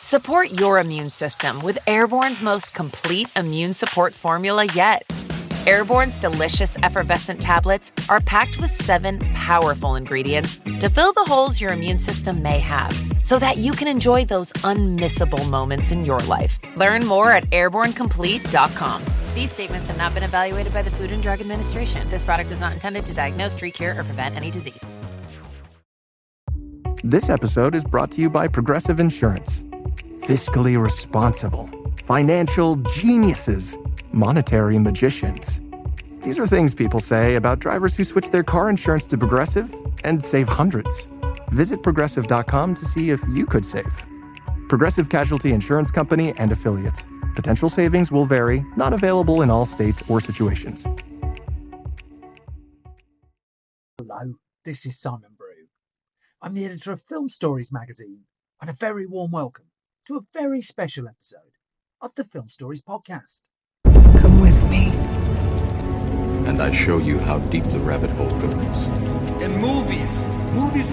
Support your immune system with Airborne's most complete immune support formula yet. Airborne's delicious effervescent tablets are packed with 7 powerful ingredients to fill the holes your immune system may have, so that you can enjoy those unmissable moments in your life. Learn more at airbornecomplete.com. These statements have not been evaluated by the Food and Drug Administration. This product is not intended to diagnose, treat, cure, or prevent any disease. This episode is brought to you by Progressive Insurance. Fiscally responsible, financial geniuses, monetary magicians. These are things people say about drivers who switch their car insurance to Progressive and save hundreds. Visit progressive.com to see if you could save. Progressive Casualty Insurance Company and Affiliates. Potential savings will vary, not available in all states or situations. Hello, this is Simon Brew. I'm the editor of Film Stories magazine, and a very warm welcome to a very special episode of the Film Stories podcast. Come with me. And I show you how deep the rabbit hole goes. And movies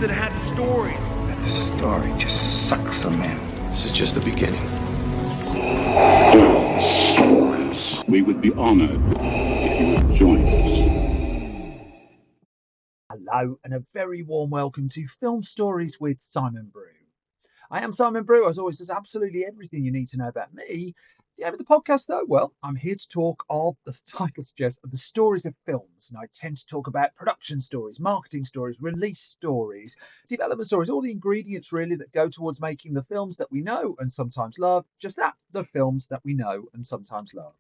that had stories. That the story just sucks them in. This is just the beginning. Stories. We would be honored if you would join us. Hello, and a very warm welcome to Film Stories with Simon Brew. I am Simon Brew. As always, there's absolutely everything you need to know about me. Yeah, with the podcast, though, well, I'm here to talk of, the title suggests, of the stories of films. And I tend to talk about production stories, marketing stories, release stories, development stories, all the ingredients, really, that go towards making the films that we know and sometimes love. Just that, the films that we know and sometimes love.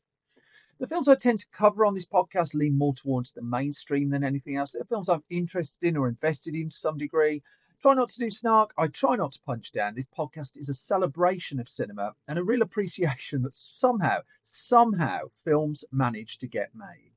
The films I tend to cover on this podcast lean more towards the mainstream than anything else. They're films I'm interested in or invested in to some degree. Try not to do snark. I try not to punch down. This podcast is a celebration of cinema and a real appreciation that somehow films manage to get made.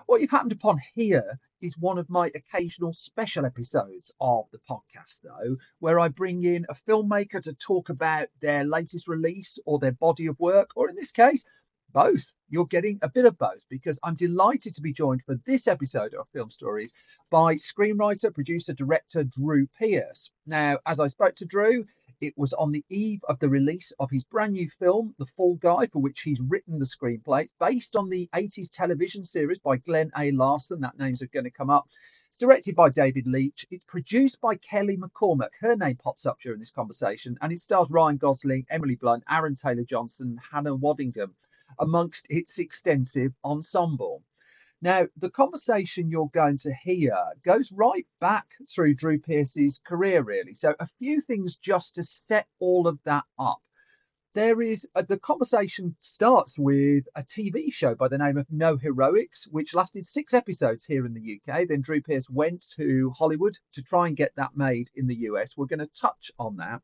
What you've happened upon here is one of my occasional special episodes of the podcast, though, where I bring in a filmmaker to talk about their latest release or their body of work, or in this case, both. You're getting a bit of both, because I'm delighted to be joined for this episode of Film Stories by screenwriter, producer, director Drew Pearce. Now, as I spoke to Drew, it was on the eve of the release of his brand new film, The Fall Guy, for which he's written the screenplay. It's based on the 80s television series by Glenn A. Larson. That name's going to come up. It's directed by David Leitch. It's produced by Kelly McCormack. Her name pops up during this conversation. And it stars Ryan Gosling, Emily Blunt, Aaron Taylor-Johnson, Hannah Waddingham, amongst its extensive ensemble. Now, the conversation you're going to hear goes right back through Drew Pearce's career, really. So a few things just to set all of that up. There is the conversation starts with a TV show by the name of No Heroics, which lasted 6 episodes here in the UK. Then Drew Pearce went to Hollywood to try and get that made in the US. We're going to touch on that.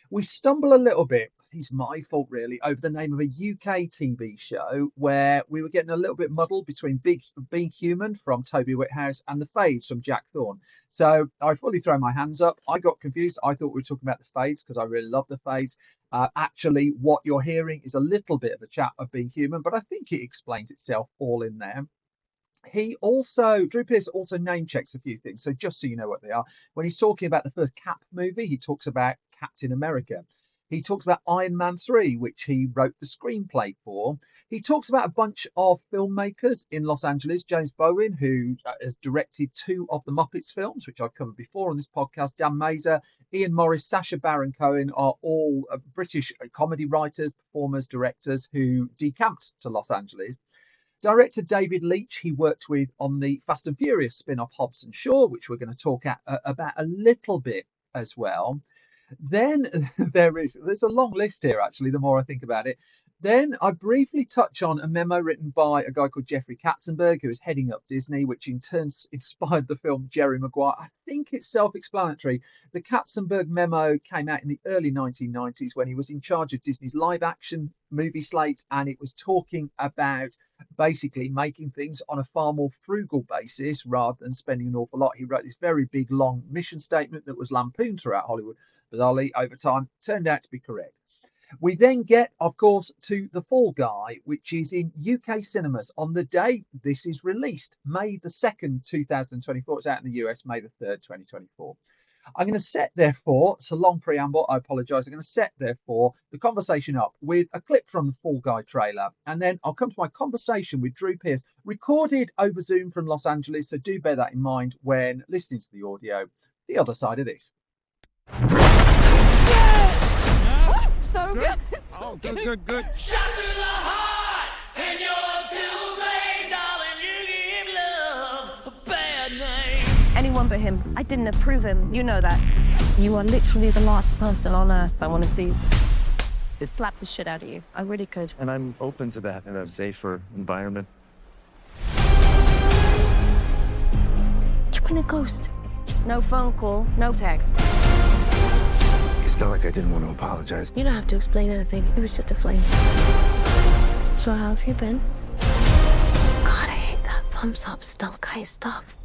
We stumble a little bit, it's my fault really, over the name of a UK TV show where we were getting a little bit muddled between Being Human from Toby Whithouse and The Fades from Jack Thorne. So I fully throw my hands up. I got confused. I thought we were talking about The Fades because I really love The Fades. Actually, what you're hearing is a little bit of a chat of Being Human, but I think it explains itself all in there. Drew Pearce also name checks a few things. So just so you know what they are, when he's talking about the first Cap movie, he talks about Captain America. He talks about Iron Man 3, which he wrote the screenplay for. He talks about a bunch of filmmakers in Los Angeles. James Bowen, who has directed 2 of the Muppets films, which I've covered before on this podcast. Dan Mazer, Ian Morris, Sacha Baron Cohen are all British comedy writers, performers, directors who decamped to Los Angeles. Director David Leitch, he worked with on the Fast and Furious spin-off Hobbs Shaw, which we're going to talk about a little bit as well. Then there's a long list here, actually, the more I think about it. Then I briefly touch on a memo written by a guy called Jeffrey Katzenberg, who is heading up Disney, which in turn inspired the film Jerry Maguire. I think it's self-explanatory. The Katzenberg memo came out in the early 1990s when he was in charge of Disney's live-action movie slate, and it was talking about basically making things on a far more frugal basis rather than spending an awful lot. He wrote this very big, long mission statement that was lampooned throughout Hollywood, but bizarrely, over time, turned out to be correct. We then get, of course, to The Fall Guy, which is in UK cinemas on the day this is released, May the 2nd, 2024. It's out in the US, May the 3rd, 2024. I'm going to set, therefore, it's a long preamble, I apologise. I'm going to set, therefore, the conversation up with a clip from the Fall Guy trailer. And then I'll come to my conversation with Drew Pearce, recorded over Zoom from Los Angeles. So do bear that in mind when listening to the audio. The other side of this. So good. Oh, good. Shot to the heart, and you're too late, darling. You give love a bad name. Anyone but him. I didn't approve him. You know that. You are literally the last person on earth I want to see slap the shit out of you. I really could. And I'm open to that in a safer environment. You've been a ghost. No phone call, no text. It's not like I didn't want to apologize. You don't have to explain anything. It was just a flame. So how have you been? God, I hate that thumbs up stunt guy stuff.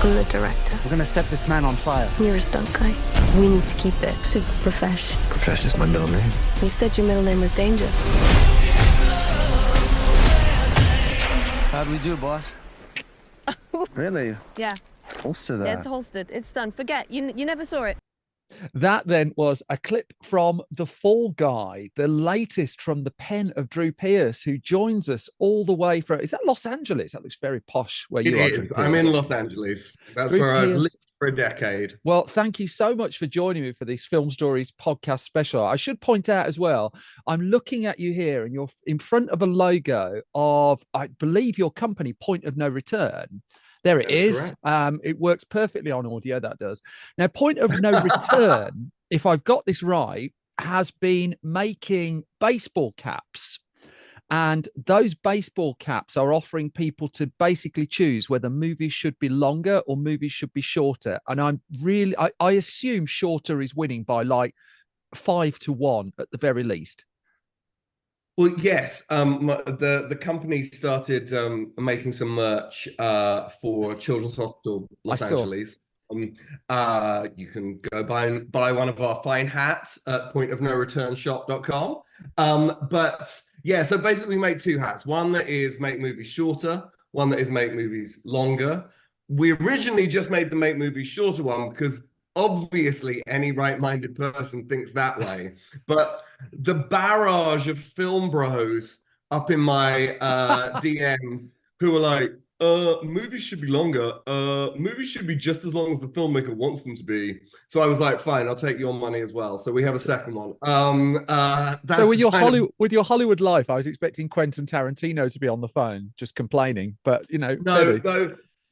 I'm the director. We're gonna set this man on fire. You're a stunt guy. We need to keep it super profesh. Profesh is my middle name. You said your middle name was Danger. How'd we do, boss? Really? Yeah. Holster that. Yeah, it's holstered. It's done. Forget. You never saw it. That then was a clip from The Fall Guy, the latest from the pen of Drew Pearce, who joins us all the way from, is that Los Angeles? That looks very posh where you are. It is. I'm in Los Angeles. That's Drew where I've Pearce. lived for a decade. Well, thank you so much for joining me for this Film Stories podcast special. I should point out as well, I'm looking at you here and you're in front of a logo of, I believe, your company, Point of No Return. There it is. It works perfectly on audio, that does. Now, Point of No Return, if I've got this right, has been making baseball caps. And those baseball caps are offering people to basically choose whether movies should be longer or movies should be shorter. And I assume shorter is winning by like 5-1 at the very least. Well, yes. The company started making some merch for Children's Hospital Los Angeles. You can go buy one of our fine hats at pointofnoreturnshop.com. But yeah, so basically we make two hats. One that is make movies shorter, one that is make movies longer. We originally just made the make movies shorter one because obviously any right-minded person thinks that way. But the barrage of film bros up in my DMs who are like, movies should be longer. Movies should be just as long as the filmmaker wants them to be. So I was like, fine, I'll take your money as well. So we have a second one. So with your Hollywood life, I was expecting Quentin Tarantino to be on the phone just complaining, but you know,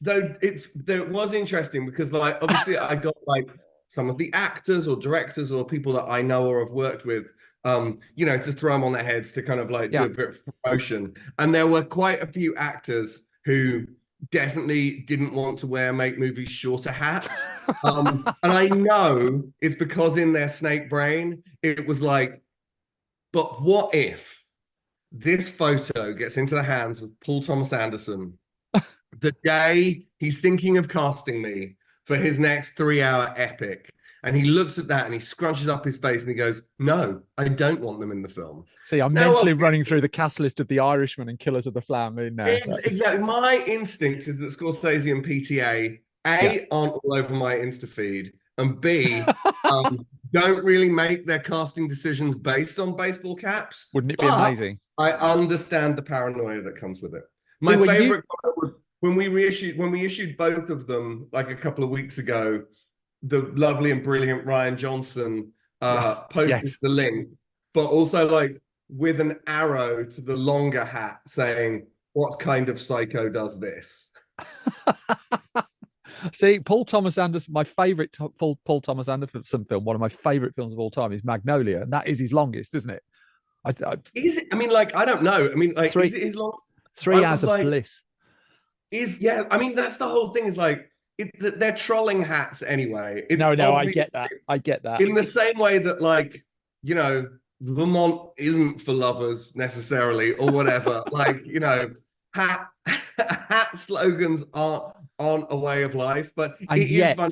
though it was interesting because like obviously I got like some of the actors or directors or people that I know or have worked with, to throw them on their heads to kind of like do a bit of promotion. And there were quite a few actors who definitely didn't want to wear make movies shorter hats. And I know it's because in their snake brain, it was like, but what if this photo gets into the hands of Paul Thomas Anderson the day he's thinking of casting me for his next 3-hour epic, and he looks at that and he scrunches up his face and he goes, no, I don't want them in the film. See, I'm mentally running through the cast list of The Irishman and Killers of the Flower Moon now. Exactly. My instinct is that Scorsese and PTA, aren't all over my Insta feed, and B, don't really make their casting decisions based on baseball caps. Wouldn't it be amazing? I understand the paranoia that comes with it. My favorite comment was when we issued both of them like a couple of weeks ago, the lovely and brilliant Ryan Johnson posted the link, but also like with an arrow to the longer hat saying, what kind of psycho does this? See, Paul Thomas Anderson, my favorite Paul Thomas Anderson film, one of my favorite films of all time is Magnolia, and that is his longest, isn't it? Is it? I mean, like, I don't know. I mean, like, is it his longest? 3 hours of bliss. I mean, that's the whole thing is like, they're trolling hats anyway. No, I get that. I get that. In the same way that, like, Vermont isn't for lovers necessarily or whatever. Like, hat slogans aren't a way of life, but it is fun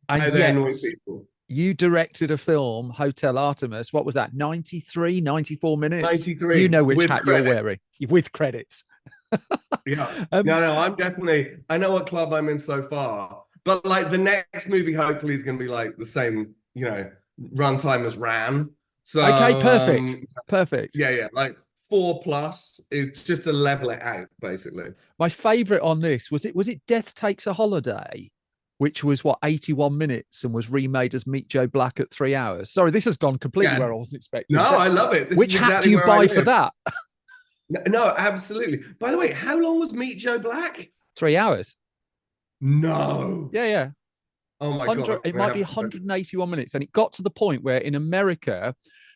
how they annoy people. You directed a film, Hotel Artemis. What was that? 94 minutes? 93. You know which hat credit. You're wearing. With credits. Yeah. No, I'm definitely, I know what club I'm in so far. But like the next movie, hopefully, is going to be like the same, runtime as Ran. So Okay, perfect. yeah, like 4+ is just to level it out, basically. My favorite on this was it Death Takes a Holiday, which was what 81 minutes and was remade as Meet Joe Black at 3 hours. Sorry, this has gone completely where I wasn't expecting. No, I love it. Which hat do you buy for that? No, absolutely. By the way, how long was Meet Joe Black? 3 hours. No. Yeah. Oh my God. It might be 181 minutes. And it got to the point where in America,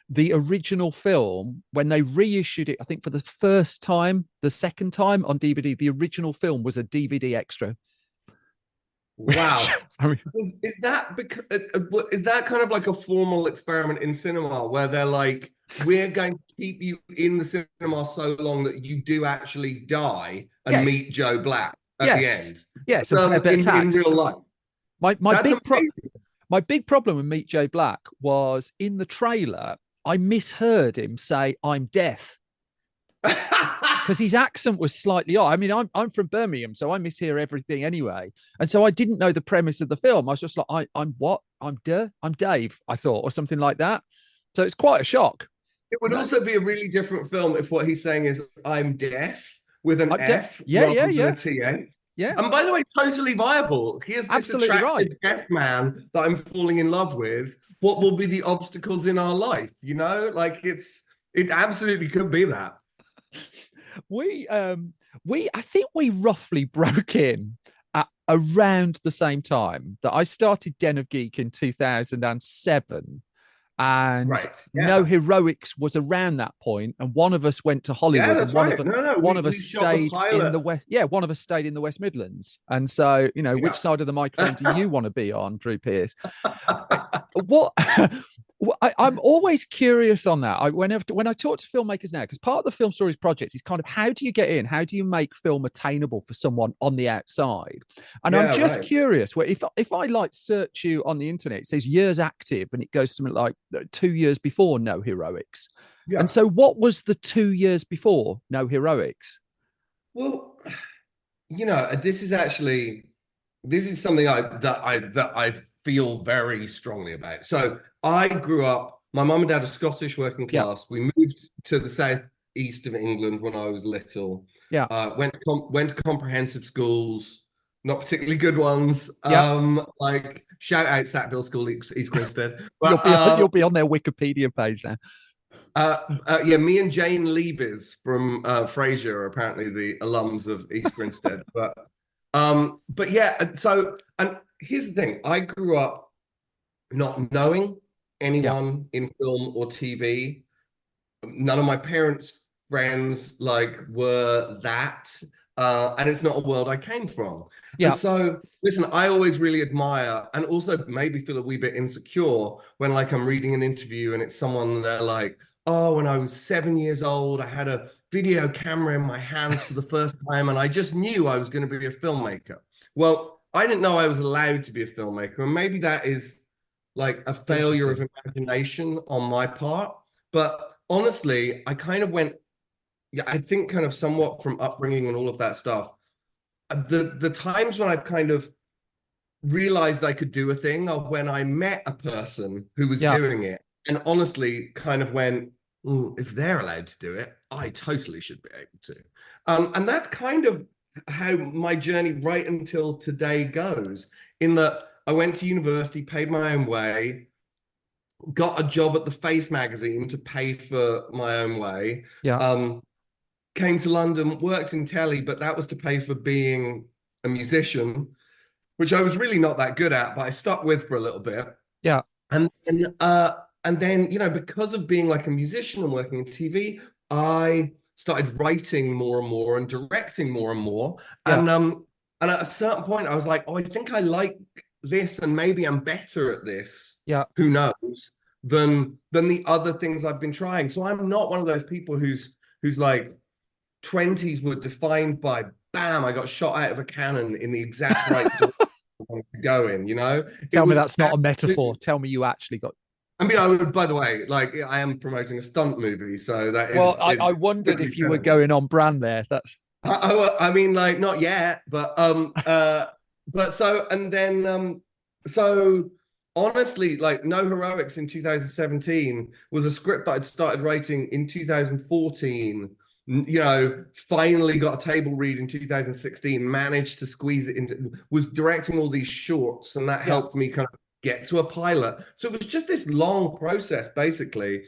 the original film, when they reissued it, I think for the second time on DVD, the original film was a DVD extra. Wow. Is that kind of like a formal experiment in cinema where they're like, we're going to keep you in the cinema so long that you do actually die and meet Joe Black at the end? Yes, in real life. My big problem with Meet Joe Black was in the trailer, I misheard him say, "I'm deaf." Because his accent was slightly odd. I mean, I'm from Birmingham, so I mishear everything anyway. And so I didn't know the premise of the film. I was just like, I'm what? I'm Dave, I thought, or something like that. So it's quite a shock. It would also be a really different film if what he's saying is I'm deaf with an F rather than a TH. Yeah. And by the way, totally viable. Here's this attractive deaf man that I'm falling in love with. What will be the obstacles in our life? Like it absolutely could be that. I think we roughly broke in at around the same time that I started Den of Geek in 2007. And No Heroics was around that point, and one of us went to Hollywood, and one of us stayed in the West. Yeah, one of us stayed in the West Midlands, and so which side of the microphone do you want to be on, Drew Pearce? I'm always curious on that. When I talk to filmmakers now, because part of the Film Stories project is kind of how do you get in? How do you make film attainable for someone on the outside? And I'm just curious. Where if I like search you on the internet, it says years active, and it goes something like 2 years before No Heroics. Yeah. And so, what was the 2 years before No Heroics? Well, this is something that I feel very strongly about. So I grew up, my mum and dad are Scottish working class. We moved to the southeast of England when I was little. Went to comprehensive schools, not particularly good ones. Like shout out Sackville School, East Grinstead. But, you'll be on their Wikipedia page now. Me and Jane Leavis from Frasier are apparently the alums of East Grinstead. But yeah, so, and here's the thing. I grew up not knowing anyone in film or TV. None of my parents' friends were that. And it's not a world I came from. Yeah. And so, listen, I always really admire and also maybe feel a wee bit insecure when I'm reading an interview and it's someone they're like, oh, when I was 7 years old, I had a video camera in my hands for the first time and I just knew I was going to be a filmmaker. Well, I didn't know I was allowed to be a filmmaker. And maybe that is a failure of imagination on my part. But honestly, I kind of went, I think kind of somewhat from upbringing and all of that stuff, the times when I've kind of realized I could do a thing are when I met a person who was doing it and honestly kind of went, if they're allowed to do it, I totally should be able to. And that's kind of how my journey right until today goes, in that I went to university, paid my own way, got a job at the Face magazine to pay for my own way. Came to London, worked in telly, but that was to pay for being a musician, which I was really not that good at, but I stuck with for a little bit. Yeah. And then, because of being a musician and working in TV, I started writing more and more and directing more and more. Yeah. And at a certain point, I was like, oh, I think I like this and maybe I'm better at this. Yeah. Who knows? Than the other things I've been trying. So I'm not one of those people who's 20s were defined by bam, I got shot out of a cannon in the exact right direction I wanted to go in, Tell me that's not a metaphor. Tell me you actually got. I mean, by the way, I am promoting a stunt movie, so that is. Well, I wondered if you were going on brand there. That's. I mean, not yet, but but so and then so honestly, like No Heroics in 2017 was a script that I'd started writing in 2014. You know, finally got a table read in 2016, managed to squeeze it into, was directing all these shorts, and that helped me kind of get to a pilot. So it was just this long process, basically.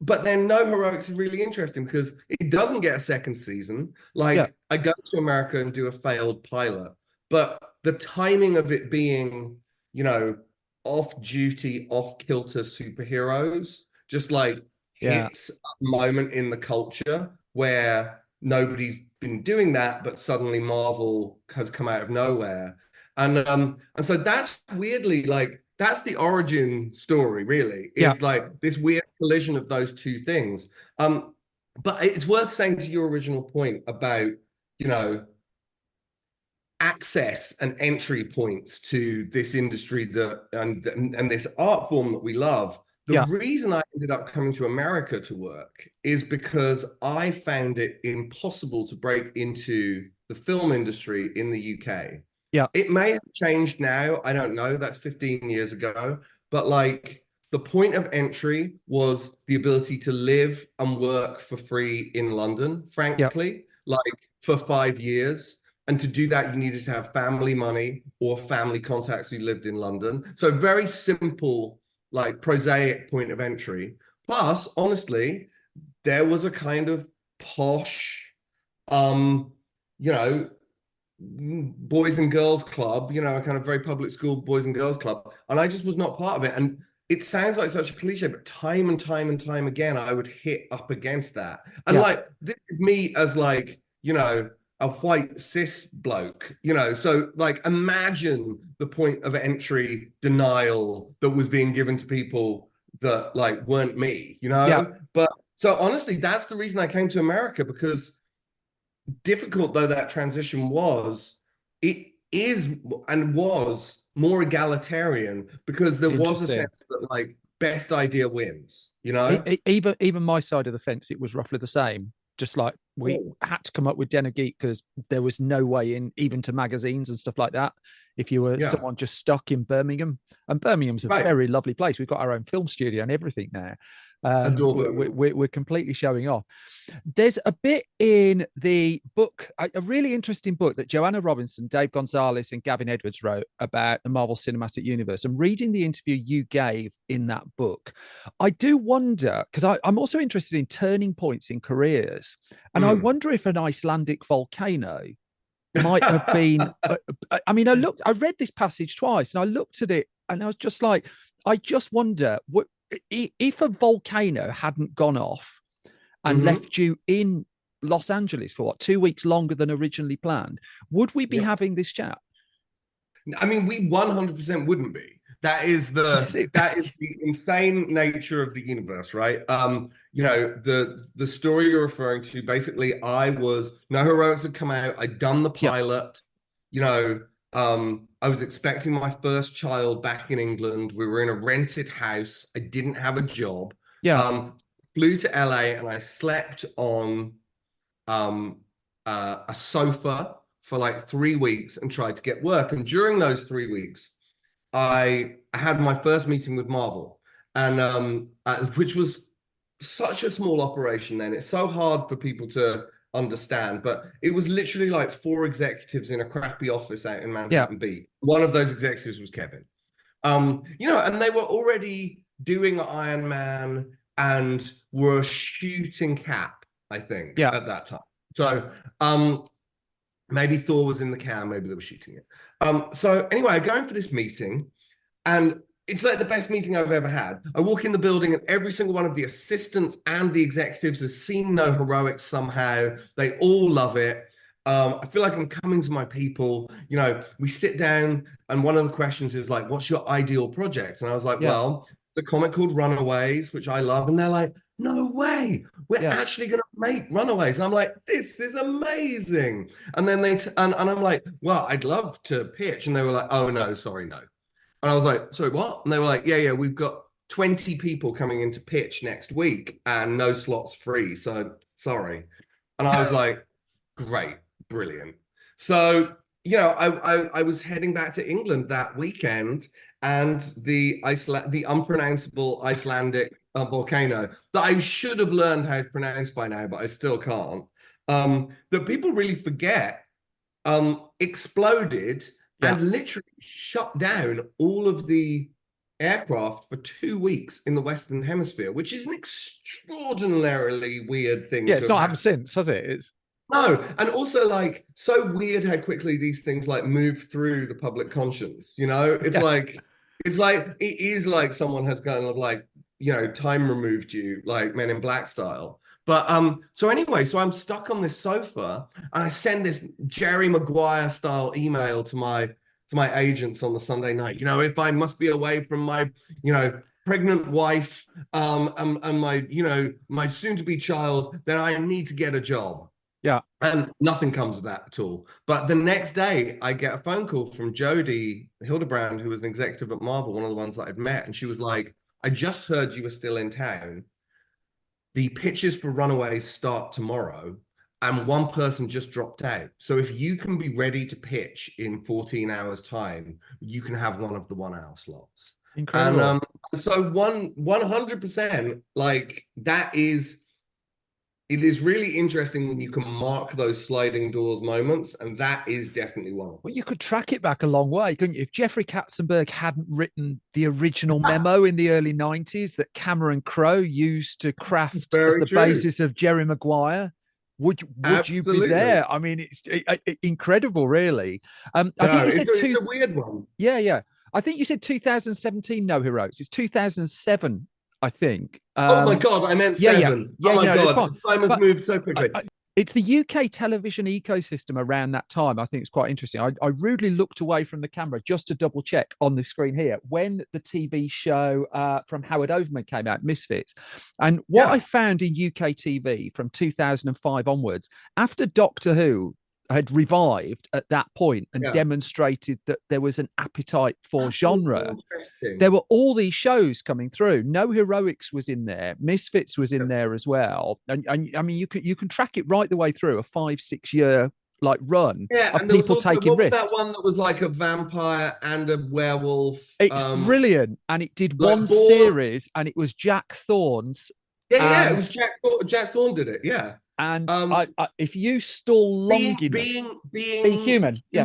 But then No Heroics is really interesting because it doesn't get a second season. Like I go to America and do a failed pilot, but the timing of it being, you know, off-duty, off-kilter superheroes just like hits a moment in the culture where nobody's been doing that, but suddenly Marvel has come out of nowhere. And so that's weirdly like that's the origin story, really, is like this weird collision of those two things. But it's worth saying to your original point about, you know, access and entry points to this industry that and this art form that we love. The reason I ended up coming to America to work is because I found it impossible to break into the film industry in the UK. Yeah. It may have changed now. I don't know. That's 15 years ago. But like the point of entry was the ability to live and work for free in London, frankly, like for 5 years. And to do that, you needed to have family money or family contacts who lived in London. So very simple, like prosaic point of entry. Plus, honestly, there was a kind of posh, you know, boys and girls club, you know, a kind of very public school boys and girls club. And I just was not part of it. And it sounds like such a cliche, but time and time and time again, I would hit up against that. And like, this is me as like, you know, a white cis bloke, you know, so like imagine the point of entry denial that was being given to people that like weren't me, you know? But so honestly, that's the reason I came to America, because difficult though that transition was, it is and was more egalitarian because there was a sense that like best idea wins, you know? Even my side of the fence, it was roughly the same. Just like we had to come up with Den Geek because there was no way in, even to magazines and stuff like that, if you were someone just stuck in Birmingham. And Birmingham's a very lovely place. We've got our own film studio and everything there. We're completely showing off. There's a bit in the book, a really interesting book that Joanna Robinson, Dave Gonzalez, and Gavin Edwards wrote about the Marvel Cinematic Universe. And reading the interview you gave in that book, I do wonder, because I'm also interested in turning points in careers. And I wonder if an Icelandic volcano might have been. I mean, I read this passage twice and I looked at it and I was just like, I just wonder what if a volcano hadn't gone off and left you in Los Angeles for 2 weeks longer than originally planned, would we be having this chat? I mean, we 100% wouldn't be. That is the insane nature of the universe, right? You know, the story you're referring to, basically, No Heroics had come out, I'd done the pilot, you know, I was expecting my first child back in England. We were in a rented house. I didn't have a job. Flew to LA and I slept on a sofa for like 3 weeks and tried to get work. And during those 3 weeks, I had my first meeting with Marvel, and which was such a small operation then. It's so hard for people to understand, but it was literally like 4 executives in a crappy office out in Manhattan Beach. One of those executives was Kevin. You know, and they were already doing Iron Man and were shooting Cap, I think, at that time. So maybe Thor was in the can, maybe they were shooting it. So anyway, I go in for this meeting, and it's like the best meeting I've ever had. I walk in the building and every single one of the assistants and the executives has seen No Heroics somehow. They all love it. I feel like I'm coming to my people. You know, we sit down and one of the questions is like, what's your ideal project? And I was like, well, it's a comic called Runaways, which I love. And they're like, no way, we're actually going to make Runaways. And I'm like, this is amazing. And then and I'm like, well, I'd love to pitch. And they were like, oh no, sorry, no. And I was like, sorry, what? And they were like, yeah, we've got 20 people coming in to pitch next week and no slots free. So sorry. And I was like, great, brilliant. So I was heading back to England that weekend, and the unpronounceable Icelandic volcano that I should have learned how to pronounce by now, but I still can't. That people really forget, exploded and literally shut down all of the aircraft for 2 weeks in the Western Hemisphere, which is an extraordinarily weird thing. Yeah, it's not happened since, has it? It's no, and also like so weird how quickly these things like move through the public conscience. It is like someone has kind of like time removed you like Men in Black style. But so anyway, so I'm stuck on this sofa and I send this Jerry Maguire style email to my agents on the Sunday night. If I must be away from my pregnant wife and my soon-to-be child, then I need to get a job. Yeah. And nothing comes of that at all. But the next day, I get a phone call from Jodie Hildebrand, who was an executive at Marvel, one of the ones that I'd met. And she was like, I just heard you were still in town. The pitches for Runaways start tomorrow, and one person just dropped out. So if you can be ready to pitch in 14 hours time, you can have one of the 1 hour slots. Incredible. And so 100%, like it is really interesting when you can mark those sliding doors moments, and that is definitely one of them. Well, you could track it back a long way, couldn't you? If Jeffrey Katzenberg hadn't written the original memo in the early 90s that Cameron Crowe used to craft as the basis of Jerry Maguire, would you be there? I mean, it's incredible, really. I think you said it's a weird one. Yeah. I think you said 2017 No Heroes. It's 2007. I think. Oh my God, I meant 7. Yeah, oh my God, time has moved so quickly. It's the UK television ecosystem around that time. I think it's quite interesting. I rudely looked away from the camera just to double check on the screen here when the TV show from Howard Overman came out, Misfits. And what I found in UK TV from 2005 onwards, after Doctor Who had revived at that point and demonstrated that there was an appetite for genre, there were all these shows coming through. No Heroics was in there, Misfits was in there as well, and I mean you can track it right the way through a 5-6 year like run of people taking risks. That one that was like a vampire and a werewolf. It's brilliant, and it did one series, and it was Jack Thorne's. It was Jack Thorne did it. Yeah. And if you stall long enough, being human, yeah.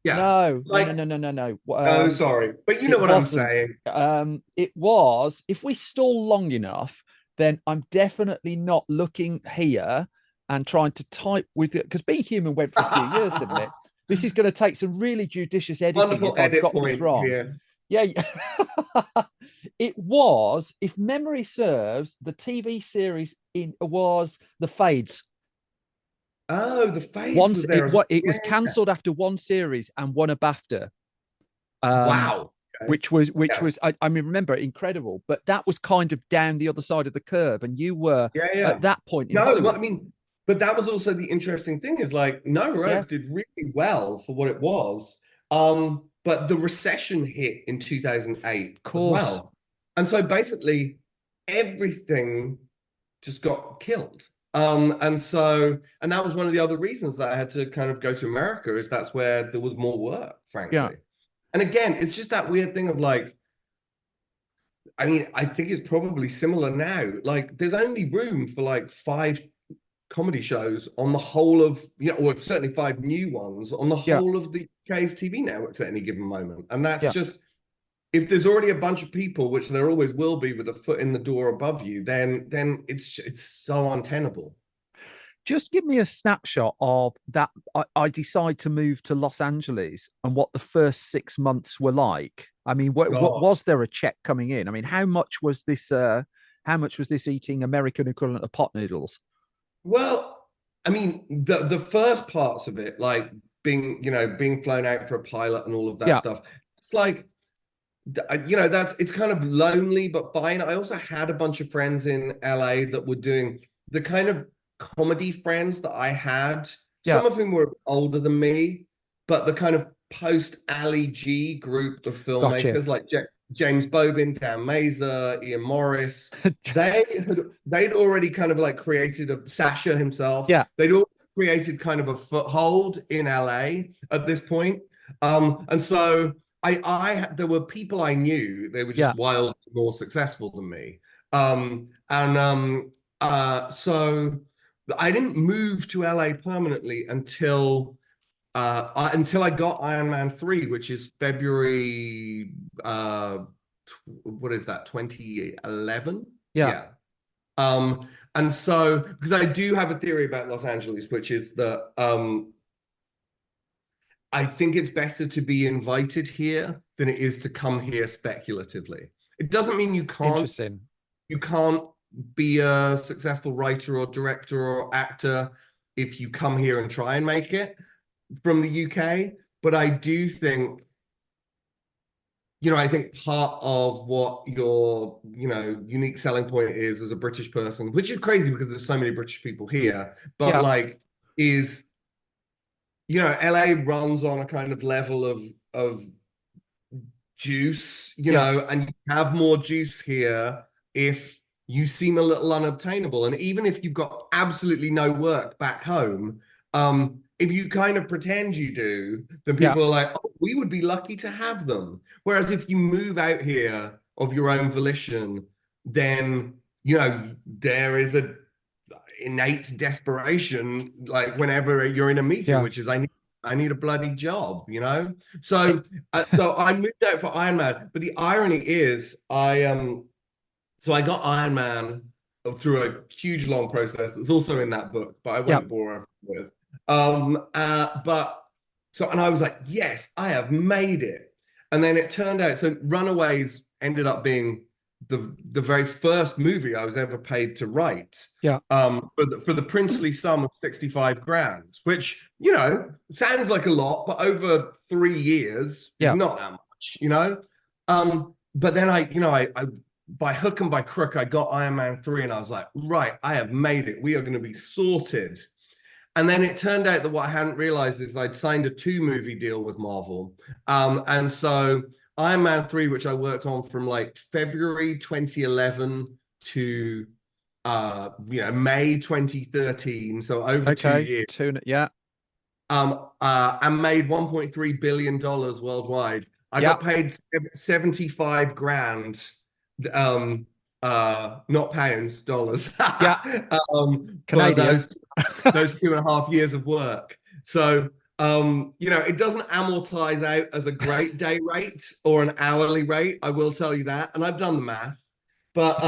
No. Oh, sorry, but you know what I'm saying. It was, if we stall long enough, then I'm definitely not looking here and trying to type with it, because Being Human went for a few years, didn't it? This is going to take some really judicious editing if I've got this wrong. Yeah. It was, if memory serves, the TV series was The Fades. Oh, The Fades. It was cancelled after one series and won a BAFTA. Wow. Okay. Which was I mean, remember, incredible. But that was kind of down the other side of the curve, and you were at that point. I mean, but that was also the interesting thing is like No Heroics did really well for what it was. But the recession hit in 2008 as well. And so basically everything just got killed. And that was one of the other reasons that I had to kind of go to America, is that's where there was more work, frankly. Yeah. And again, it's just that weird thing of like, I mean, I think it's probably similar now. Like there's only room for like 5 comedy shows on the whole of, or certainly 5 new ones on the whole of the UK's TV networks at any given moment. And that's just, if there's already a bunch of people, which there always will be, with a foot in the door above you, then it's so untenable. Just give me a snapshot of that. I decide to move to Los Angeles and what the first 6 months were like. I mean, what was there a check coming in? I mean, how much was this eating American equivalent of pot noodles? Well, I mean, the first parts of it, like being flown out for a pilot and all of that stuff, it's like, it's kind of lonely but fine. I also had a bunch of friends in LA that were doing the kind of comedy friends that I had. Some of whom were older than me, but the kind of post Ali G group of filmmakers like James Bobin, Dan Mazer, Ian Morris, they'd already kind of like created Sasha himself. Yeah. They'd all created kind of a foothold in LA at this point. And so there were people I knew, they were just wildly more successful than me. So I didn't move to LA permanently until I got Iron Man 3, which is February, what is that, 2011? Yeah. And so, because I do have a theory about Los Angeles, which is that I think it's better to be invited here than it is to come here speculatively. It doesn't mean you can't be a successful writer or director or actor if you come here and try and make it from the UK. But I do think, I think part of what your, unique selling point is as a British person, which is crazy because there's so many British people here, but is, LA runs on a kind of level of juice, and you have more juice here if you seem a little unobtainable. And even if you've got absolutely no work back home, if you kind of pretend you do, then people are like, oh, we would be lucky to have them. Whereas if you move out here of your own volition, then, there is a innate desperation, like whenever you're in a meeting, which is, I need a bloody job, So I moved out for Iron Man. But the irony is so I got Iron Man through a huge long process that's also in that book, but I won't bore everyone with. And I was like, yes, I have made it. And then it turned out, so Runaways ended up being the very first movie I was ever paid to write. For the princely sum of 65 grand, which, sounds like a lot, but over 3 years is not that much, But then I by hook and by crook, I got Iron Man 3 and I was like, right, I have made it. We are going to be sorted. And then it turned out that what I hadn't realized is I'd signed a 2-movie deal with Marvel. And so Iron Man 3, which I worked on from like February 2011 to May 2013, so over 2 years. And made $1.3 billion worldwide. I got paid 75 grand, not pounds, dollars. Canadian. Those 2.5 years of work. So it doesn't amortize out as a great day rate or an hourly rate, I will tell you that. And I've done the math. But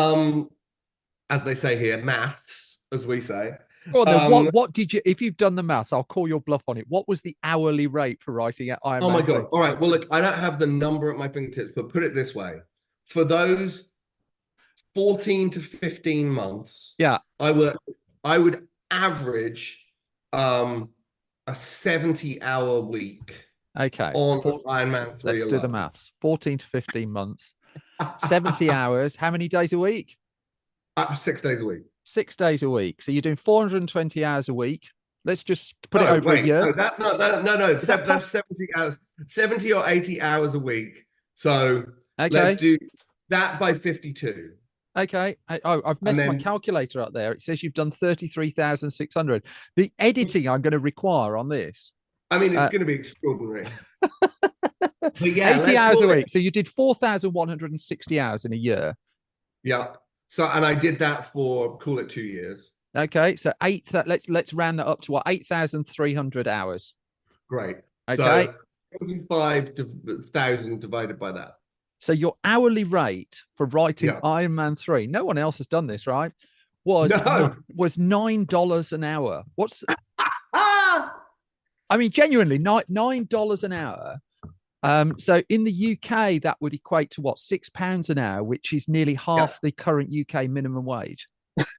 as they say here, maths, as we say. Well, then what did you, if you've done the maths, I'll call your bluff on it. What was the hourly rate for writing at Iron Man? Oh my God. All right. Well, look, I don't have the number at my fingertips, but put it this way. For those 14 to 15 months, I would average a 70-hour week. On Iron Man 3. Let's do the maths. 14 to 15 months. 70 hours. How many days a week? 6 days a week. 6 days a week. So you're doing 420 hours a week. Let's just put it over a year. No, that's not that. No. That's 70 hours, 70 or 80 hours a week. So let's do that by 52. Okay. I've messed my calculator up there. It says you've done 33,600. The editing I'm going to require on this. I mean, it's going to be extraordinary. But 80 hours a week. So you did 4,160 hours in a year. Yeah. So, and I did that for, call it 2 years. Okay. So let's round that up to what? 8,300 hours. Great. Okay. So 75,000 divided by that. So your hourly rate for writing Iron Man 3, no one else has done this, right? Was $9 an hour. What's I mean, genuinely, $9 an hour. So in the UK, that would equate to what, £6 an hour, which is nearly half the current UK minimum wage. Well,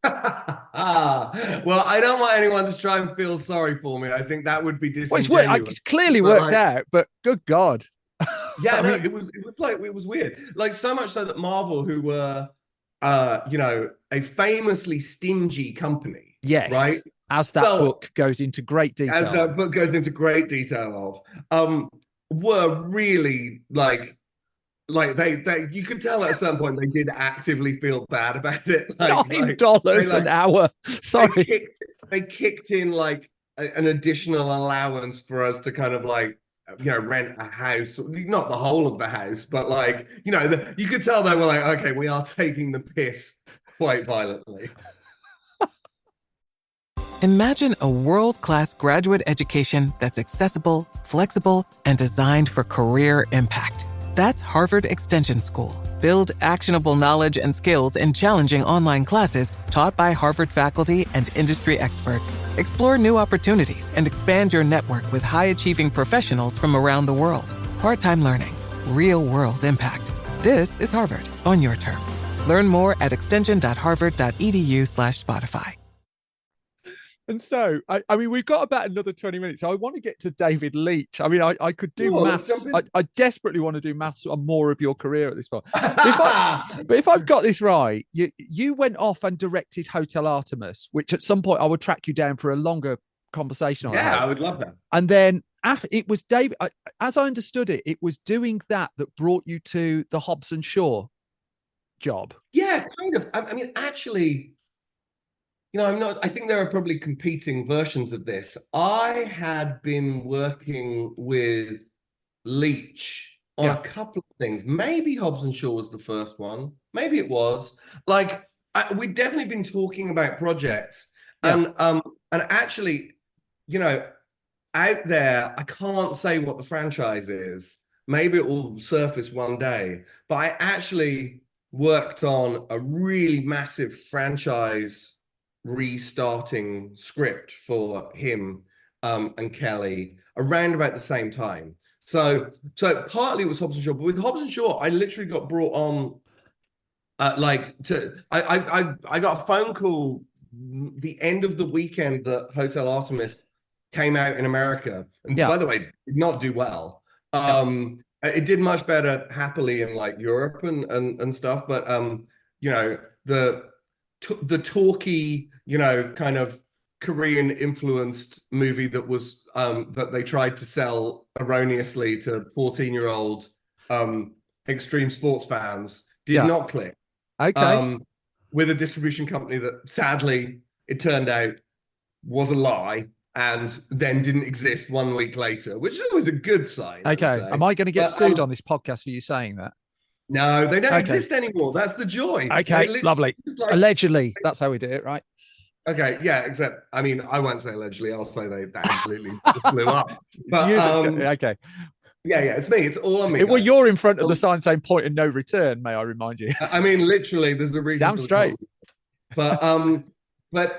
I don't want anyone to try and feel sorry for me. I think that would be disingenuous. Well, it's clearly worked out, but good God. Yeah, no, it was weird. Like, so much so that Marvel, who were a famously stingy company. Yes. Right? As that book goes into great detail. As that book goes into great detail of, were really like they you could tell at a certain point they did actively feel bad about it. $9 an hour. Sorry. They kicked in like an additional allowance for us to kind of like, you know, rent a house, not the whole of the house, but like, you know, you could tell they were like, okay, we are taking the piss quite violently. Imagine a world-class graduate education that's accessible, flexible, and designed for career impact. That's Harvard Extension School. Build actionable knowledge and skills in challenging online classes taught by Harvard faculty and industry experts. Explore new opportunities and expand your network with high-achieving professionals from around the world. Part-time learning, real-world impact. This is Harvard on your terms. Learn more at extension.harvard.edu/Spotify. And so, I mean, we've got about another 20 minutes. So I want to get to David Leitch. I mean, I could do maths. I desperately want to do maths on more of your career at this point. But if I've got this right, you went off and directed Hotel Artemis, which at some point I would track you down for a longer conversation on. Yeah, I would love that. And then it was David, as I understood it, it was doing that brought you to the Hobbs Shaw job. Yeah, kind of. I mean, actually, you know, I think there are probably competing versions of this. I had been working with Leitch on a couple of things. Maybe Hobbs Shaw was the first one. Maybe it was. Like, we'd definitely been talking about projects. And actually, you know, out there, I can't say what the franchise is. Maybe it will surface one day. But I actually worked on a really massive franchise restarting script for him and Kelly around about the same time. So partly it was Hobbs Shaw, but with Hobbs Shaw, I literally got brought on I got a phone call the end of the weekend that Hotel Artemis came out in America. And by the way, did not do well. It did much better happily in like Europe and stuff, but you know, the talky, you know, kind of Korean influenced movie that was that they tried to sell erroneously to 14-year-old extreme sports fans did not click. Okay. With a distribution company that sadly it turned out was a lie and then didn't exist 1 week later, which is always a good sign. Okay. Am I going to get sued on this podcast for you saying that? No, they don't exist anymore. That's the joy. Okay, lovely. Like, allegedly, that's how we do it, right? Okay, yeah, except, I mean, I won't say allegedly. I'll say they absolutely blew up. But, okay. Yeah, it's me. It's all on me. Well, you're in front of the sign saying point of no return, may I remind you? I mean, literally, there's a reason. Damn straight. But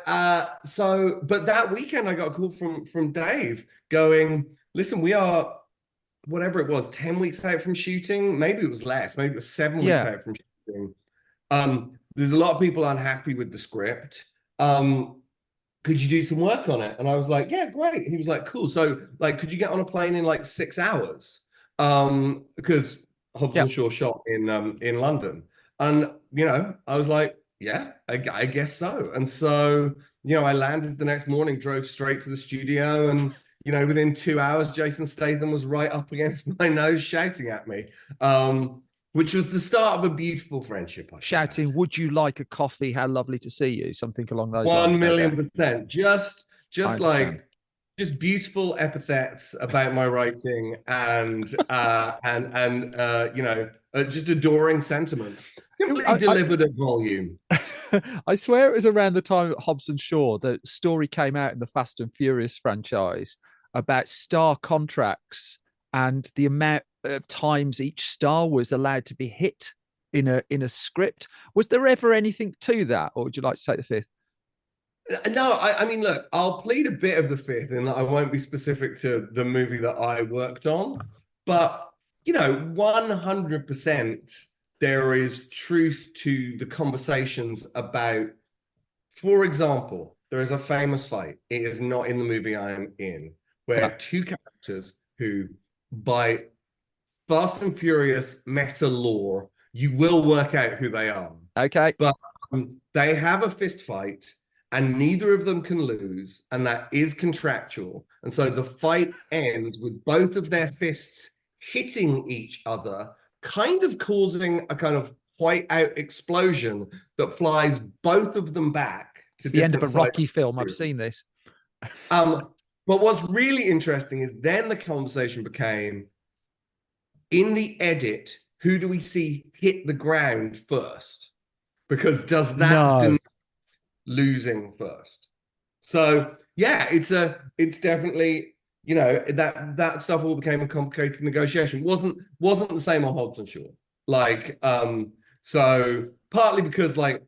that weekend I got a call from Dave going, listen, we are whatever it was, 10 weeks out from shooting. Maybe it was less, maybe it was 7 weeks out from shooting. There's a lot of people unhappy with the script. Could you do some work on it? And I was like, yeah, great. He was like, cool. So like, could you get on a plane in like 6 hours? Because Hobbs Shaw shot in London. And, you know, I was like, yeah, I guess so. And so, you know, I landed the next morning, drove straight to the studio, and, you know, within 2 hours, Jason Statham was right up against my nose shouting at me, which was the start of a beautiful friendship. Shouting, would you like a coffee? How lovely to see you. Something along those lines. 1,000,000%. Just like, just beautiful epithets about my writing and you know, just adoring sentiments. Simply delivered at volume. I swear it was around the time at Hobbs Shaw the story came out in the Fast and Furious franchise about star contracts and the amount of times each star was allowed to be hit in a script. Was there ever anything to that, or would you like to take the fifth? No, I mean, look, I'll plead a bit of the fifth, and I won't be specific to the movie that I worked on, but you know, 100% there is truth to the conversations about, for example, there is a famous fight. It is not in the movie I'm in, where two characters who, by Fast and Furious meta lore, you will work out who they are. Okay. But they have a fist fight, and neither of them can lose, and that is contractual. And so the fight ends with both of their fists hitting each other, kind of causing a kind of white-out explosion that flies both of them back. It's the end of a Rocky film. I've seen this. But what's really interesting is then the conversation became, in the edit, who do we see hit the ground first? Because does that denote losing first? So yeah, it's definitely, you know, that stuff all became a complicated negotiation. Wasn't the same on Hobbs Shaw. Like, so partly because, like,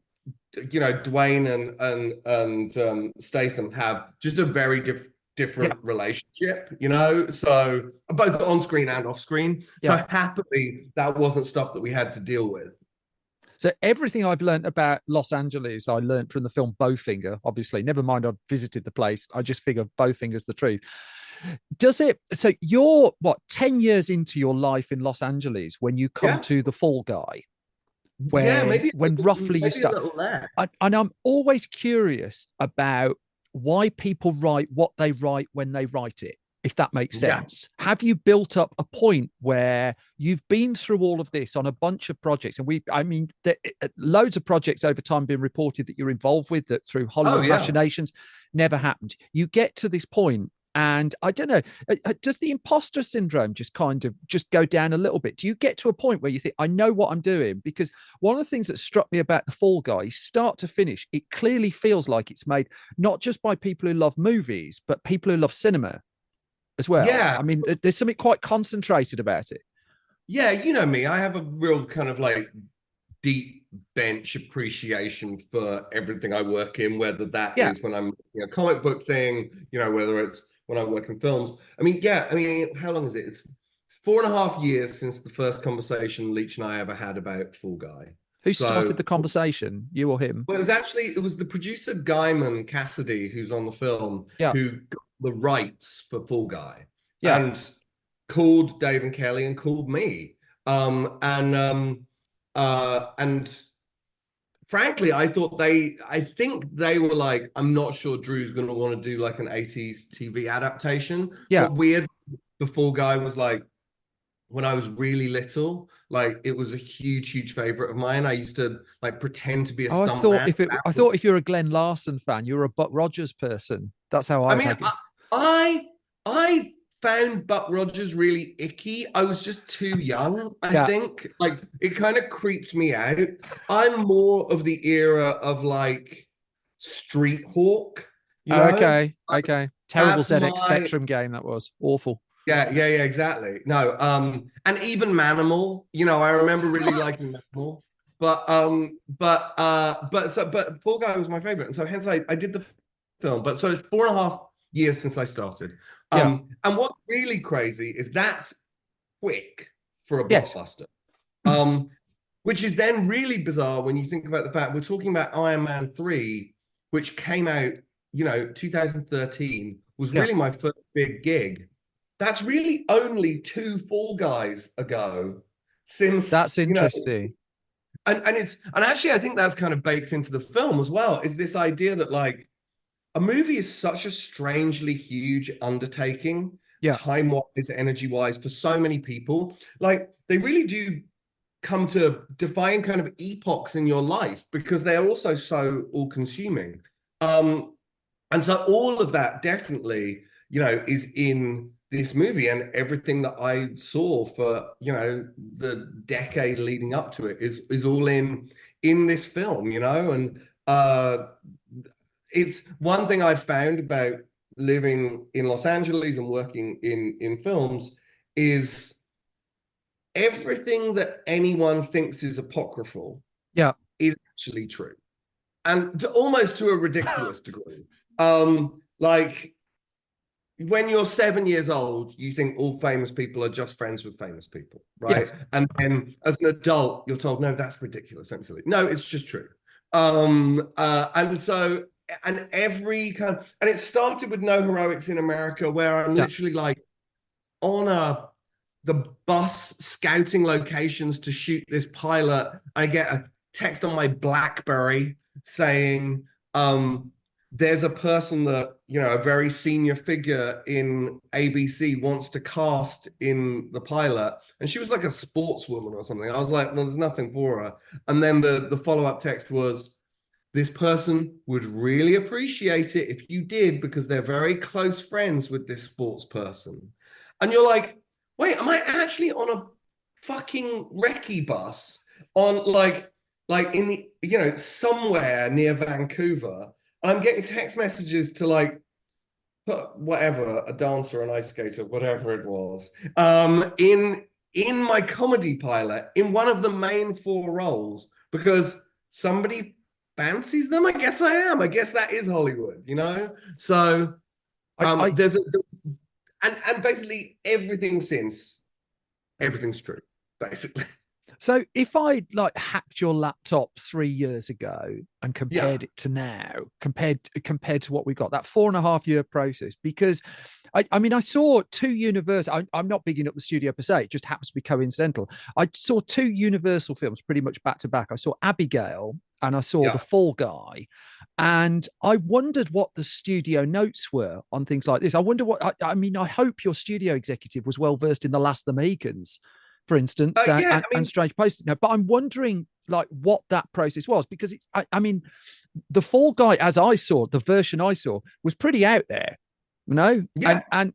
you know, Dwayne and Statham have just a very different relationship, you know, so both on screen and off screen. So happily, that wasn't stuff that we had to deal with. So everything I've learned about Los Angeles, I learned from the film Bowfinger, obviously. Never mind I'd visited the place. I just figure Bowfinger's the truth. Does it, so you're, what, 10 years into your life in Los Angeles when you come to The Fall Guy? When roughly you start. And I'm always curious about why people write what they write when they write it, if that makes sense. Have you built up a point where you've been through all of this on a bunch of projects? And loads of projects over time been reported that you're involved with that through Hollywood machinations never happened. You get to this point, and I don't know, does the imposter syndrome just kind of just go down a little bit? Do you get to a point where you think, I know what I'm doing? Because one of the things that struck me about The Fall Guy, start to finish, it clearly feels like it's made not just by people who love movies, but people who love cinema as well. Yeah. I mean, there's something quite concentrated about it. Yeah, you know me, I have a real kind of like deep bench appreciation for everything I work in, whether that is when I'm making a comic book thing, you know, whether it's when I work in films. I mean, how long is it? It's 4.5 years since the first conversation Leach and I ever had about Fall Guy. Who started the conversation, you or him? Well, it was the producer Guyman Cassidy, who's on the film, who got the rights for Fall Guy and called Dave and Kelly and called me. And frankly, I think they were like, I'm not sure Drew's going to want to do like an 80s TV adaptation. But weird, The Fall Guy was like, when I was really little, like it was a huge favorite of mine. I used to like pretend to be a stunt man. I thought if you're a Glenn Larson fan, you're a Buck Rogers person. That's how I found Buck Rogers really icky. I was just too young, I think. Like, it kind of creeped me out. I'm more of the era of, like, Street Hawk. You know? Okay. Terrible ZX Spectrum game, that was. Awful. Yeah, exactly. No, and even Manimal, you know, I remember really liking Manimal. But Fall Guy was my favorite. And so hence I did the film. But so it's 4.5 years since I started. And what's really crazy is that's quick for a blockbuster. Which is then really bizarre when you think about the fact we're talking about Iron Man 3, which came out, you know, 2013, was really my first big gig. That's really only 2 Fall Guys ago since. That's interesting. You know, and actually I think that's kind of baked into the film as well, is this idea that like a movie is such a strangely huge undertaking, time-wise, energy-wise, for so many people. Like, they really do come to define kind of epochs in your life because they are also so all-consuming. And so all of that definitely, you know, is in this movie, and everything that I saw for, you know, the decade leading up to it is all in this film, you know. And it's one thing I've found about living in Los Angeles and working in films is everything that anyone thinks is apocryphal is actually true, and almost to a ridiculous degree. Like, when you're 7 years old, you think all famous people are just friends with famous people, right? And then as an adult, you're told, no, that's ridiculous, don't silly. No, it's just true. And so, and every kind of, and it started with No Heroics in America, where I'm literally like on the bus scouting locations to shoot this pilot. I get a text on my BlackBerry saying, there's a person that, you know, a very senior figure in ABC wants to cast in the pilot. And she was like a sportswoman or something. I was like, well, there's nothing for her. And then the follow-up text was, this person would really appreciate it if you did, because they're very close friends with this sports person. And you're like, wait, am I actually on a fucking recce bus on like in the, you know, somewhere near Vancouver, and I'm getting text messages to like put whatever, a dancer, an ice skater, whatever it was, in my comedy pilot in one of the main 4 roles because somebody fancies them. I guess I am. I guess that is Hollywood, you know? So there's and basically everything since, everything's true, basically. So if I like hacked your laptop 3 years ago and compared it to now, compared to what we got, that 4.5 year process, because I mean, I saw 2 Universal. I'm not bigging up the studio per se; it just happens to be coincidental. I saw 2 Universal films pretty much back to back. I saw Abigail and I saw The Fall Guy, and I wondered what the studio notes were on things like this. I wonder what. I mean, I hope your studio executive was well versed in The Last of the Mohicans, for instance, and Strange Places. No, but I'm wondering like what that process was, because I mean, The Fall Guy, as I saw, the version I saw was pretty out there, you know, and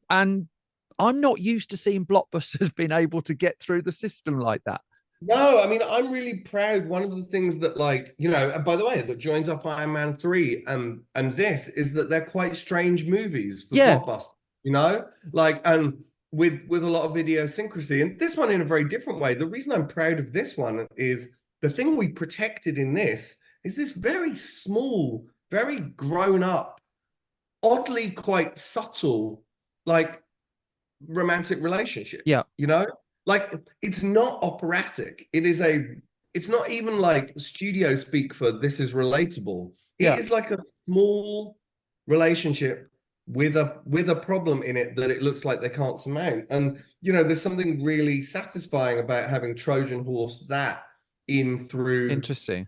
I'm not used to seeing blockbusters being able to get through the system like that. No, I mean, I'm really proud. One of the things that, like, you know, and by the way, that joins up Iron Man 3 and this is that they're quite strange movies for blockbusters, you know, like, and with a lot of idiosyncrasy, and this one in a very different way. The reason I'm proud of this one is the thing we protected in this is this very small, very grown up, oddly quite subtle, like, romantic relationship. Yeah. You know, like, it's not operatic. It's not even like studio speak for this is relatable. It is like a small relationship with a problem in it that it looks like they can't surmount. And, you know, there's something really satisfying about having Trojan horse that in through interesting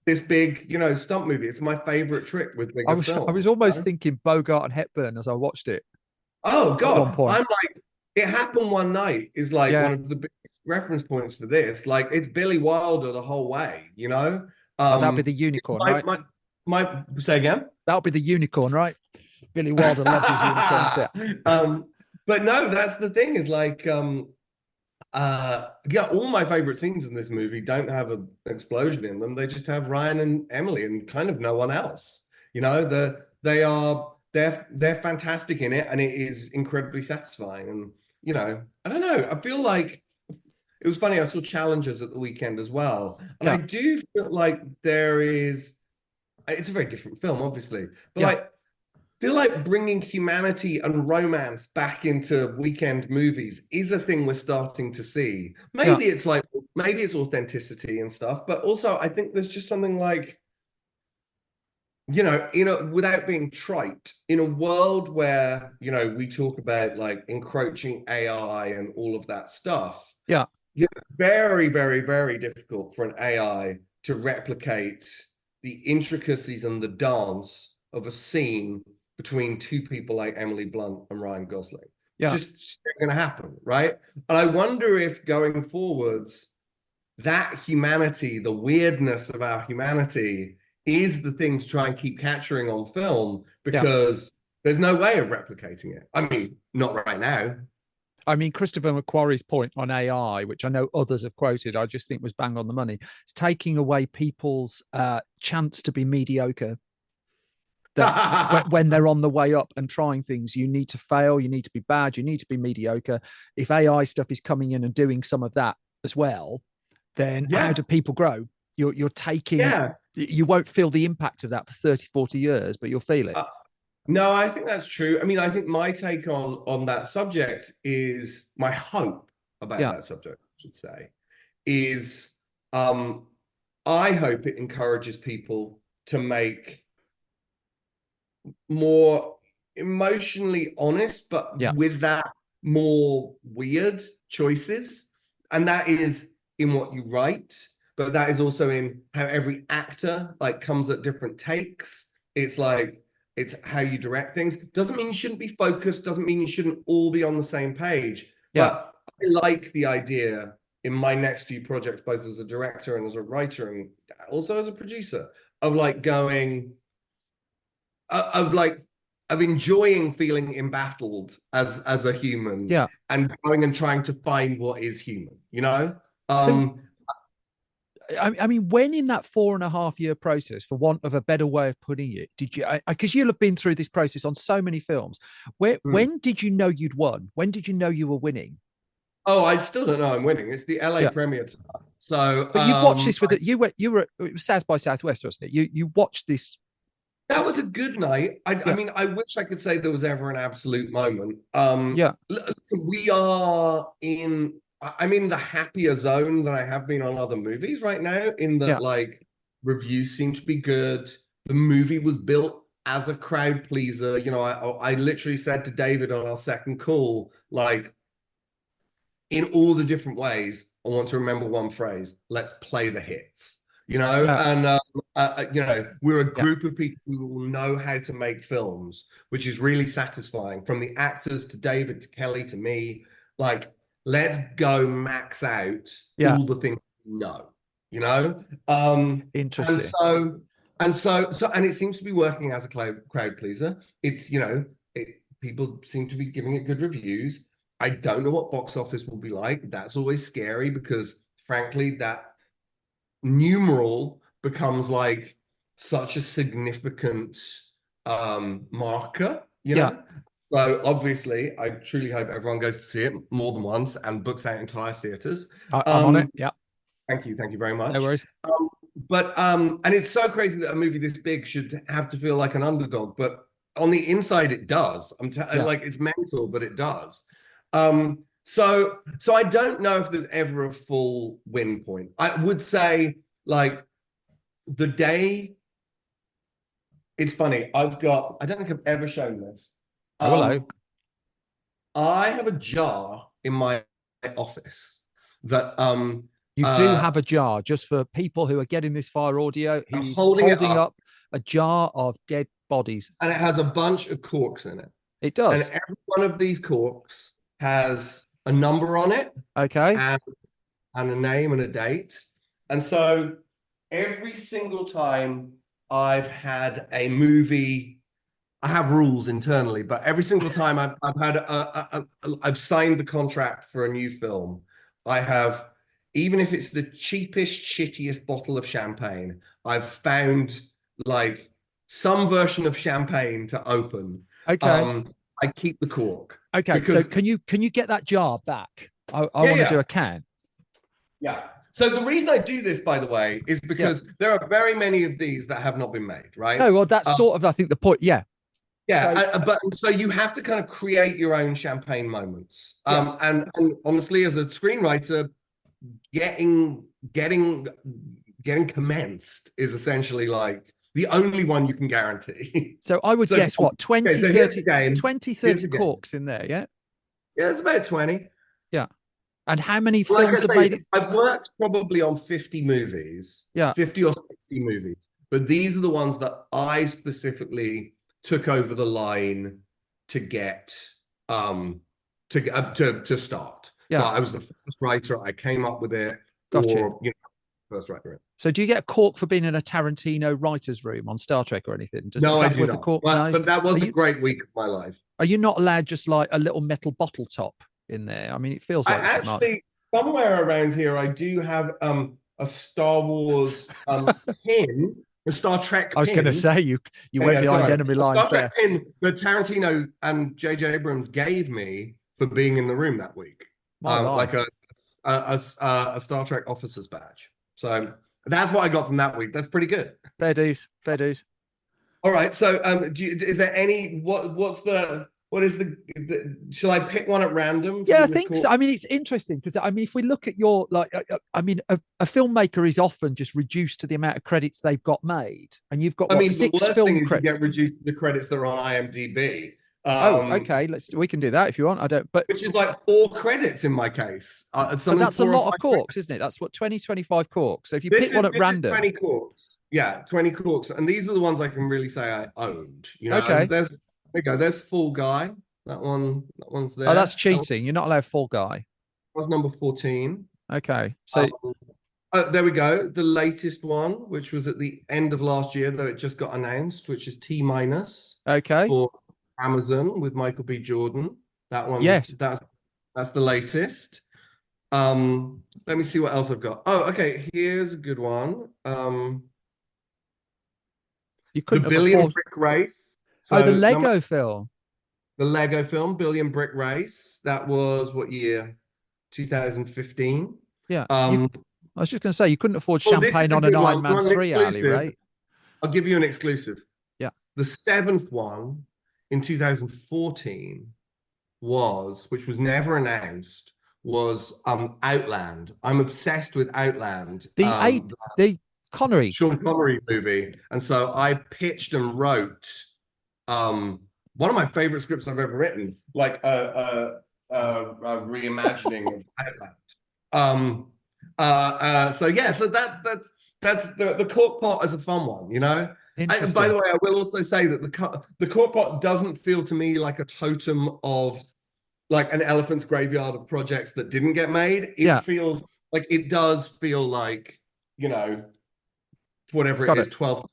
this big, you know, stunt movie. It's my favorite trick with bigger films. I was almost thinking Bogart and Hepburn as I watched it. Oh God. At one point. I'm like, It Happened One Night is like one of the big reference points for this. Like, it's Billy Wilder the whole way, you know? That'll be the unicorn, right? Say again? That'll be the unicorn, right? Billy Wilder loved his unicorns. But no, that's the thing, is like, all my favorite scenes in this movie don't have an explosion in them. They just have Ryan and Emily and kind of no one else. You know, they're fantastic in it, and it is incredibly satisfying. And, you know, I don't know. I feel like it was funny. I saw Challengers at the weekend as well, and I do feel like it's a very different film, obviously, but I feel like bringing humanity and romance back into weekend movies is a thing we're starting to see. Maybe it's authenticity and stuff, but also I think there's just something like, you know, without being trite, in a world where, you know, we talk about like encroaching AI and all of that stuff. Yeah. Very, very, very difficult for an AI to replicate the intricacies and the dance of a scene between 2 people like Emily Blunt and Ryan Gosling. Just not going to happen, right? And I wonder if going forwards, that humanity, the weirdness of our humanity, is the thing to try and keep capturing on film, because there's no way of replicating it. I mean, not right now. I mean, Christopher McQuarrie's point on AI, which I know others have quoted, I just think was bang on the money. It's taking away people's chance to be mediocre. That when they're on the way up and trying things, you need to fail, you need to be bad, you need to be mediocre. If AI stuff is coming in and doing some of that as well, then how do people grow? You're taking, you won't feel the impact of that for 30, 40 years, but you'll feel it. No, I think that's true. I mean, I think my take on that subject is, my hope about that subject, I should say, is I hope it encourages people to make more emotionally honest, but with that more weird choices. And that is in what you write, but that is also in how every actor like comes at different takes. It's like, it's how you direct things. Doesn't mean you shouldn't be focused, doesn't mean you shouldn't all be on the same page. But I like the idea in my next few projects, both as a director and as a writer and also as a producer, of like going, of enjoying feeling embattled as a human, and going and trying to find what is human, you know. I mean, when in that 4.5-year process, for want of a better way of putting it, did you, because you'll have been through this process on so many films, when did you know you'd won? When did you know you were winning? Oh, I still don't know I'm winning. It's the LA premiere tonight. So, but you watched this with it. You were it was South by Southwest, wasn't it? You watched this. That was a good night. I mean, I wish I could say there was ever an absolute moment. Listen, we are in. I'm in the happier zone than I have been on other movies right now. In that, like, reviews seem to be good. The movie was built as a crowd pleaser. You know, I literally said to David on our second call, like, in all the different ways, I want to remember one phrase: let's play the hits. You know, and you know, we're a group of people who will know how to make films, which is really satisfying. From the actors to David to Kelly to me, like, let's go max out all the things we know. You know, interesting. And it seems to be working as a crowd pleaser. It's, you know, people seem to be giving it good reviews. I don't know what box office will be like. That's always scary because, frankly, that numeral becomes like such a significant marker, you know. So obviously, I truly hope everyone goes to see it more than once and books out entire theaters. I'm on it. Yeah. Thank you very much. No worries. And it's so crazy that a movie this big should have to feel like an underdog, but on the inside, it does. Like, it's mental, but it does. So I don't know if there's ever a full win point. I would say, like, the day. It's funny. I don't think I've ever shown this. Hello. I have a jar in my office that you do have a jar. Just for people who are getting this via audio, he's holding up a jar of dead bodies, and it has a bunch of corks in it. It does. And every one of these corks has a number on it. Okay. And a name and a date. And so every single time I've had a movie, I have rules internally, but every single time I've signed the contract for a new film, I have, even if it's the cheapest, shittiest bottle of champagne, I've found like some version of champagne to open. Okay. I keep the cork. Okay. So can you get that jar back? I want to do a can. Yeah. So the reason I do this, by the way, is because there are very many of these that have not been made, right? No, well, that's sort of, I think, the point. Yeah. Yeah, so you have to kind of create your own champagne moments. And honestly, as a screenwriter, getting commenced is essentially like the only one you can guarantee. So I would guess what, 20, 30 corks in there, yeah? Yeah, it's about 20. Yeah. And how many films have made? I've worked probably on 50 movies. Yeah. 50 or 60 movies. But these are the ones that I specifically took over the line to get to start. Yeah. So I was the first writer. I came up with it. Gotcha. First writer. So do you get a cork for being in a Tarantino writer's room on Star Trek or anything? No, I do not. But that was a great week of my life. Are you not allowed just like a little metal bottle top in there? I mean, it feels like actually somewhere around here I do have a Star Wars pin. The Star Trek pin. I was going to say you went behind enemy lines Star Trek pin that Tarantino and J.J. Abrams gave me for being in the room that week. Like a Star Trek officer's badge. So that's what I got from that week. That's pretty good. Fair dues. All right. So is there any what is the shall I pick one at random? Yeah, I think so. I mean, it's interesting because I mean, if we look at your I mean, a filmmaker is often just reduced to the amount of credits they've got made, and you've got 6 film credits. You get reduced to the credits that are on IMDb. Okay, we can do that if you want. I don't, but which is like 4 credits in my case. But that's a lot of corks, isn't it? That's what 25 corks. So if you pick one at random, 20 corks. Yeah, 20 corks, and these are the ones I can really say I owned. You know, okay. There you go. There's Fall Guy. That one's there. Oh, that's cheating. You're not allowed Fall Guy. That was number 14. Okay. So there we go. The latest one, which was at the end of last year, though it just got announced, which is T minus. Okay. For Amazon with Michael B. Jordan. That one. Yes. That's the latest. Let me see what else I've got. Oh, okay. Here's a good one. You couldn't the Billion afford... Brick Race. So the Lego film. The Lego film, Billion Brick Race. That was what year? 2015. Yeah. I was just going to say, you couldn't afford this champagne is a on an good one. Iron Man For an 3, Ali, exclusive, right? I'll give you an exclusive. Yeah. The seventh one in 2014 was, which was never announced, was Outland. I'm obsessed with Outland. The Connery. Sean Connery movie. And so I pitched and wrote one of my favorite scripts I've ever written, like a reimagining of Outland. So that's the cork pot is a fun one, you know. By the way, I will also say that the cork pot doesn't feel to me like a totem of like an elephant's graveyard of projects that didn't get made. It feels like it does feel like, you know, whatever it is, 12,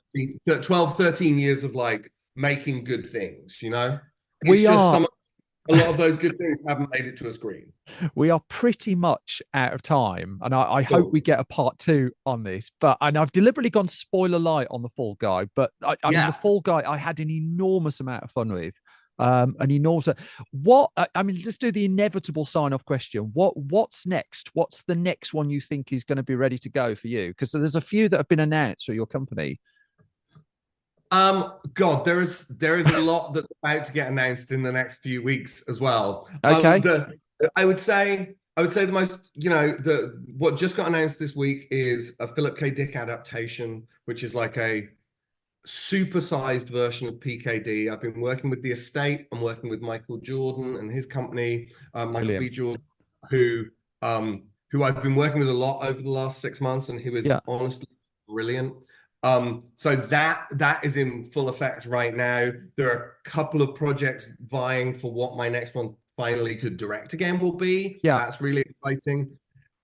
13 years of like making good things, you know. A lot of those good things haven't made it to a screen. We are pretty much out of time, and I hope we get a part 2 on this. And I've deliberately gone spoiler light on the Fall Guy, but I mean, the Fall Guy I had an enormous amount of fun with. An enormous. Let's do the inevitable sign-off question. What's next? What's the next one you think is going to be ready to go for you? Because there's a few that have been announced for your company. God, there is a lot that's about to get announced in the next few weeks as well. Okay. I would say the most, you know, what just got announced this week is a Philip K. Dick adaptation, which is like a supersized version of PKD. I've been working with the estate. I'm working with Michael Jordan and his company, Michael B. Jordan, who I've been working with a lot over the last 6 months, and he was honestly brilliant. So that is in full effect right now. There are a couple of projects vying for what my next one finally to direct again will be. That's really exciting.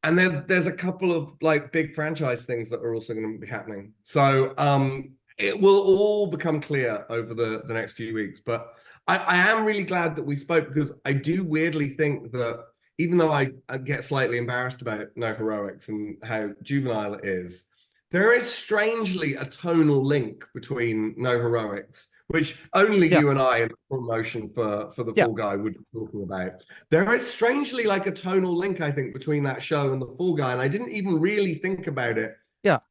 And then there's a couple of like big franchise things that are also going to be happening. So it will all become clear over the next few weeks. But I am really glad that we spoke, because I do weirdly think that even though I get slightly embarrassed about No Heroics and how juvenile it is, there is strangely a tonal link between No Heroics, which only you and I in promotion for the Fall Guy would be talking about. There is strangely like a tonal link, I think, between that show and the Fall Guy, and I didn't even really think about it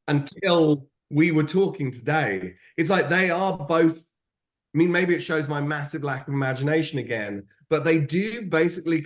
until we were talking today. It's like they are both, I mean, maybe it shows my massive lack of imagination again, but they do basically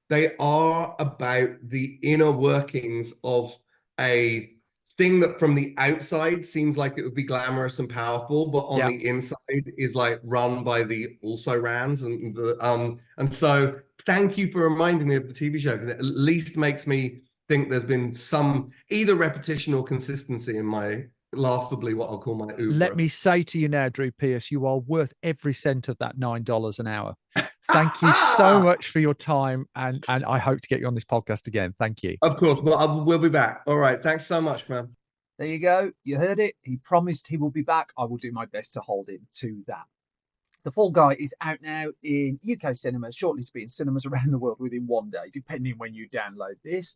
they are about the inner workings of a thing that from the outside seems like it would be glamorous and powerful, but on the inside is like run by the also-rans. And so thank you for reminding me of the TV show, because it at least makes me think there's been some either repetition or consistency in my laughably what I'll call my oeuvre. Let me say to you now, Drew Pearce, you are worth every cent of that $9 an hour. Thank you so much for your time, and I hope to get you on this podcast again. Thank you. Of course, but we'll be back. All right, thanks so much, man. There you go. You heard it. He promised he will be back. I will do my best to hold him to that. The Fall Guy is out now in UK cinemas, shortly to be in cinemas around the world within one day, depending when you download this.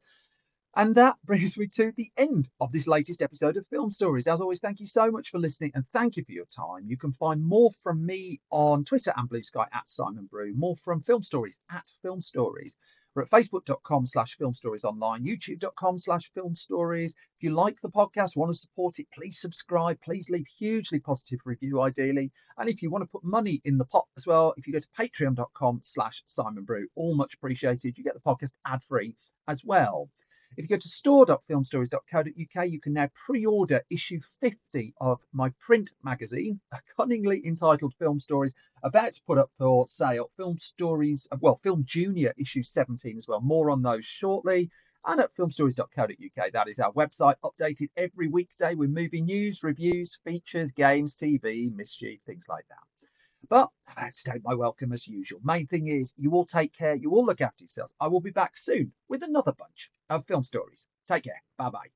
And that brings me to the end of this latest episode of Film Stories. As always, thank you so much for listening, and thank you for your time. You can find more from me on Twitter and Blue Sky at Simon Brew, more from Film Stories at Film Stories. We're at facebook.com/Film Stories online, youtube.com/Film Stories. If you like the podcast, want to support it, please subscribe. Please leave hugely positive review, ideally. And if you want to put money in the pot as well, if you go to patreon.com/Simon Brew, all much appreciated. You get the podcast ad-free as well. If you go to store.filmstories.co.uk, you can now pre-order issue 50 of my print magazine, cunningly entitled Film Stories, about to put up for sale. Film Stories, Film Junior issue 17 as well. More on those shortly. And at filmstories.co.uk, that is our website, updated every weekday with movie news, reviews, features, games, TV, mischief, things like that. But I've outstayed my welcome as usual. Main thing is you all take care. You all look after yourselves. I will be back soon with another bunch of film stories. Take care. Bye-bye.